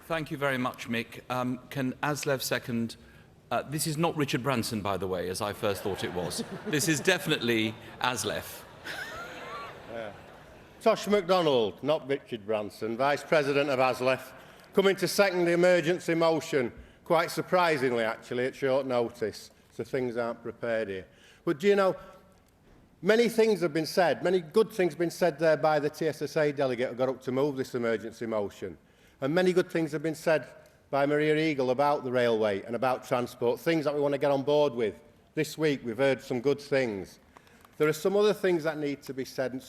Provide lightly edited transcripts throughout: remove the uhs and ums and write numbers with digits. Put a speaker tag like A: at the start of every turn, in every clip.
A: Thank you very much, Mick. Can ASLEF second? This is not Richard Branson, by the way, as I first thought it was. This is definitely ASLEF.
B: Tosh McDonald, not Richard Branson, Vice President of ASLEF, coming to second the emergency motion, quite surprisingly, actually, at short notice, so things aren't prepared here. But do you know, many things have been said, many good things have been said there by the TSSA delegate who got up to move this emergency motion. And many good things have been said by Maria Eagle about the railway and about transport, things that we want to get on board with. This week we've heard some good things. There are some other things that need to be said. And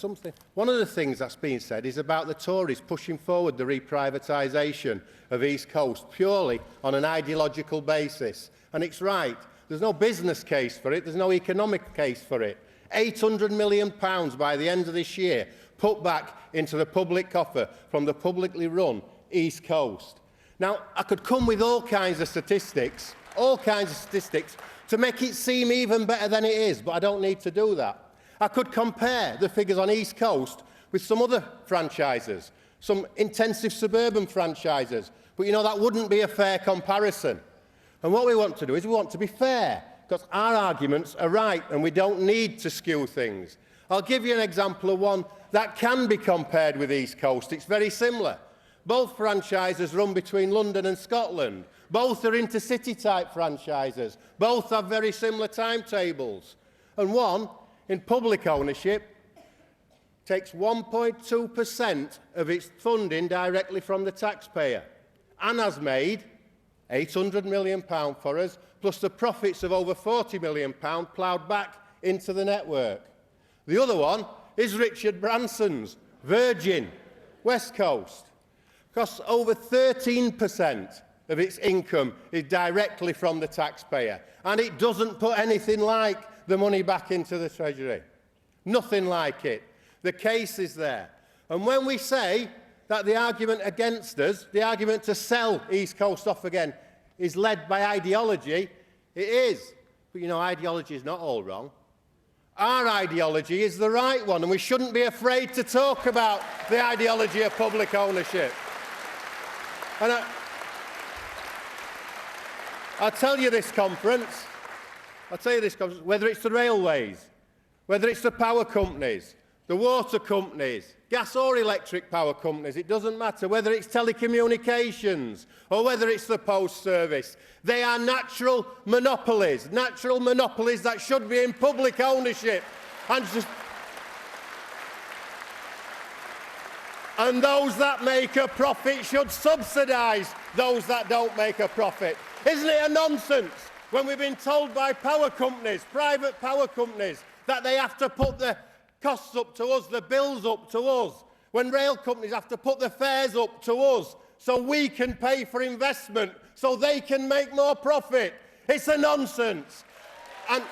B: one of the things that's been said is about the Tories pushing forward the reprivatisation of East Coast purely on an ideological basis. And it's right. There's no business case for it. There's no economic case for it. £800 million by the end of this year put back into the public coffer from the publicly run East Coast. Now, I could come with all kinds of statistics to make it seem even better than it is, but I don't need to do that. I could compare the figures on East Coast with some other franchises, some intensive suburban franchises, but you know, that wouldn't be a fair comparison. And what we want to do is we want to be fair, because our arguments are right and we don't need to skew things. I'll give you an example of one that can be compared with East Coast. It's very similar. Both franchises run between London and Scotland. Both are intercity type franchises. Both have very similar timetables. And one, in public ownership, takes 1.2% of its funding directly from the taxpayer and has made £800 million for us, plus the profits of over £40 million ploughed back into the network. The other one is Richard Branson's Virgin, West Coast. Costs over 13% of its income is directly from the taxpayer, and it doesn't put anything like the money back into the Treasury. Nothing like it. The case is there. And when we say that the argument against us, the argument to sell East Coast off again, is led by ideology, it is. But you know, ideology is not all wrong. Our ideology is the right one, and we shouldn't be afraid to talk about the ideology of public ownership. And I'll tell you this conference, whether it's the railways, whether it's the power companies, the water companies, gas or electric power companies, it doesn't matter, whether it's telecommunications or whether it's the post service. They are natural monopolies that should be in public ownership. And those that make a profit should subsidise those that don't make a profit. Isn't it a nonsense when we've been told by power companies, private power companies, that they have to put the costs up to us, the bills up to us, when rail companies have to put the fares up to us so we can pay for investment, so they can make more profit? It's a nonsense. And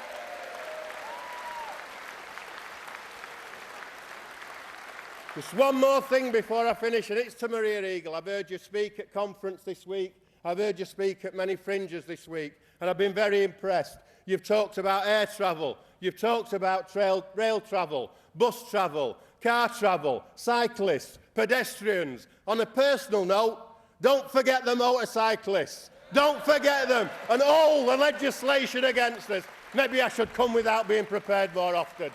B: just one more thing before I finish, and it's to Maria Eagle. I've heard you speak at conference this week. I've heard you speak at many fringes this week, and I've been very impressed. You've talked about air travel. You've talked about rail travel, bus travel, car travel, cyclists, pedestrians. On a personal note, don't forget the motorcyclists. Don't forget them. And all the legislation against us. Maybe I should come without being prepared more often.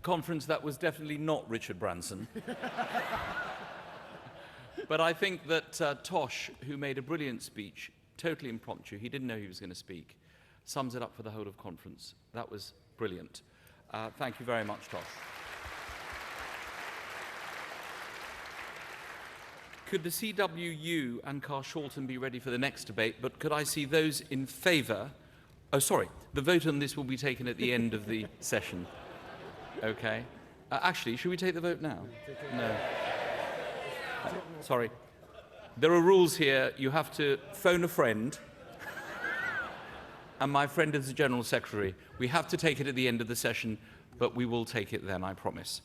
A: Conference, that was definitely not Richard Branson. But I think that Tosh, who made a brilliant speech, totally impromptu, he didn't know he was going to speak, sums it up for the whole of conference. That was brilliant. Thank you very much, Tosh. Could the CWU and Carshalton be ready for the next debate, but could I see those in favour? Oh, sorry, the vote on this will be taken at the end of the session. Okay. Actually, should we take the vote now? No. Sorry. There are rules here. You have to phone a friend. And my friend is the General Secretary. We have to take it at the end of the session, but we will take it then, I promise.